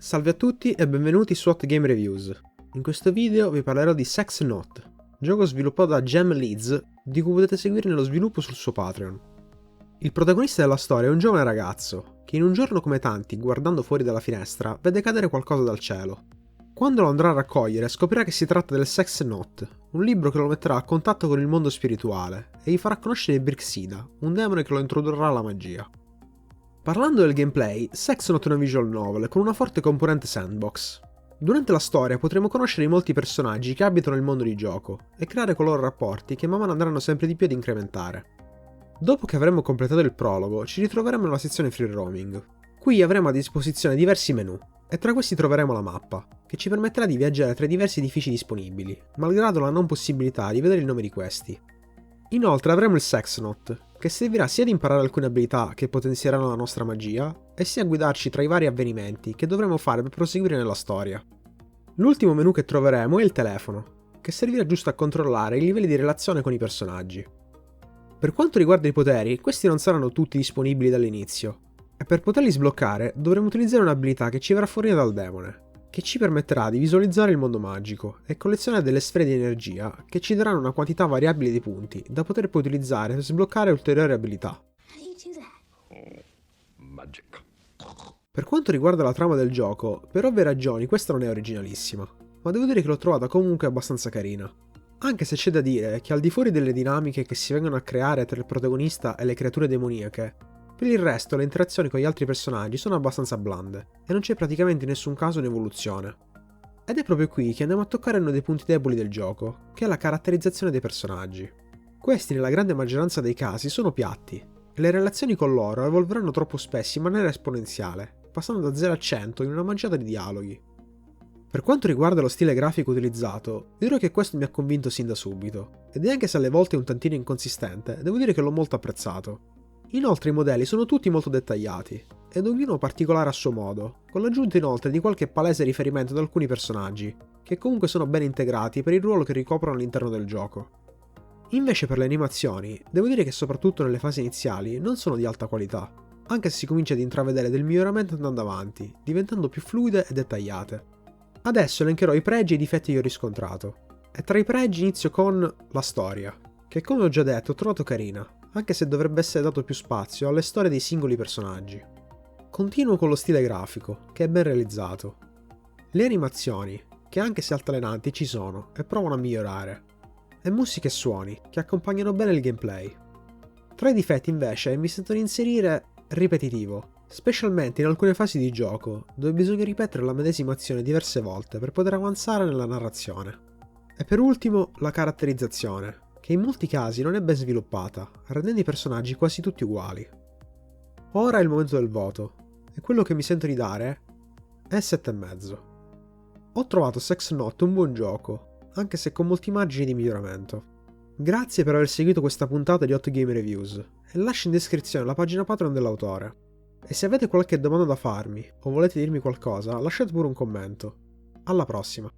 Salve a tutti e benvenuti su Hot Game Reviews. In questo video vi parlerò di Sex Not, gioco sviluppato da Gem Leeds, di cui potete seguire nello sviluppo sul suo Patreon. Il protagonista della storia è un giovane ragazzo, che in un giorno come tanti, guardando fuori dalla finestra, vede cadere qualcosa dal cielo. Quando lo andrà a raccogliere scoprirà che si tratta del Sex Not, un libro che lo metterà a contatto con il mondo spirituale e gli farà conoscere Brixida, un demone che lo introdurrà alla magia. Parlando del gameplay, Sex Not è una visual novel con una forte componente sandbox. Durante la storia potremo conoscere i molti personaggi che abitano il mondo di gioco e creare con loro rapporti che man mano andranno sempre di più ad incrementare. Dopo che avremo completato il prologo, ci ritroveremo nella sezione free roaming. Qui avremo a disposizione diversi menu, e tra questi troveremo la mappa, che ci permetterà di viaggiare tra i diversi edifici disponibili, malgrado la non possibilità di vedere il nome di questi. Inoltre avremo il Sex Not, che servirà sia ad imparare alcune abilità che potenzieranno la nostra magia, e sia a guidarci tra i vari avvenimenti che dovremo fare per proseguire nella storia. L'ultimo menu che troveremo è il telefono, che servirà giusto a controllare i livelli di relazione con i personaggi. Per quanto riguarda i poteri, questi non saranno tutti disponibili dall'inizio, e per poterli sbloccare dovremo utilizzare un'abilità che ci verrà fornita dal demone, che ci permetterà di visualizzare il mondo magico e collezionare delle sfere di energia che ci daranno una quantità variabile di punti da poter poi utilizzare per sbloccare ulteriori abilità. Per quanto riguarda la trama del gioco, per ovvie ragioni questa non è originalissima, ma devo dire che l'ho trovata comunque abbastanza carina. Anche se c'è da dire che al di fuori delle dinamiche che si vengono a creare tra il protagonista e le creature demoniache, per il resto le interazioni con gli altri personaggi sono abbastanza blande, e non c'è praticamente in nessun caso un'evoluzione. Ed è proprio qui che andiamo a toccare uno dei punti deboli del gioco, che è la caratterizzazione dei personaggi. Questi nella grande maggioranza dei casi sono piatti, e le relazioni con loro evolveranno troppo spesso in maniera esponenziale, passando da 0 a 100 in una manciata di dialoghi. Per quanto riguarda lo stile grafico utilizzato, dirò che questo mi ha convinto sin da subito, ed anche se alle volte è un tantino inconsistente, devo dire che l'ho molto apprezzato. Inoltre i modelli sono tutti molto dettagliati, ed ognuno particolare a suo modo, con l'aggiunta inoltre di qualche palese riferimento ad alcuni personaggi, che comunque sono ben integrati per il ruolo che ricoprono all'interno del gioco. Invece per le animazioni, devo dire che soprattutto nelle fasi iniziali non sono di alta qualità, anche se si comincia ad intravedere del miglioramento andando avanti, diventando più fluide e dettagliate. Adesso elencherò i pregi e i difetti che ho riscontrato, e tra i pregi inizio con la storia, che come ho già detto ho trovato carina, anche se dovrebbe essere dato più spazio alle storie dei singoli personaggi. Continuo con lo stile grafico, che è ben realizzato. Le animazioni, che anche se altalenanti ci sono e provano a migliorare. E musiche e suoni, che accompagnano bene il gameplay. Tra i difetti invece mi sento di inserire ripetitivo, specialmente in alcune fasi di gioco, dove bisogna ripetere la medesima azione diverse volte per poter avanzare nella narrazione. E per ultimo la caratterizzazione, che in molti casi non è ben sviluppata, rendendo i personaggi quasi tutti uguali. Ora è il momento del voto, e quello che mi sento di dare è 7,5. Ho trovato Sex Not un buon gioco, anche se con molti margini di miglioramento. Grazie per aver seguito questa puntata di Hot Game Reviews, e lascio in descrizione la pagina Patreon dell'autore. E se avete qualche domanda da farmi, o volete dirmi qualcosa, lasciate pure un commento. Alla prossima!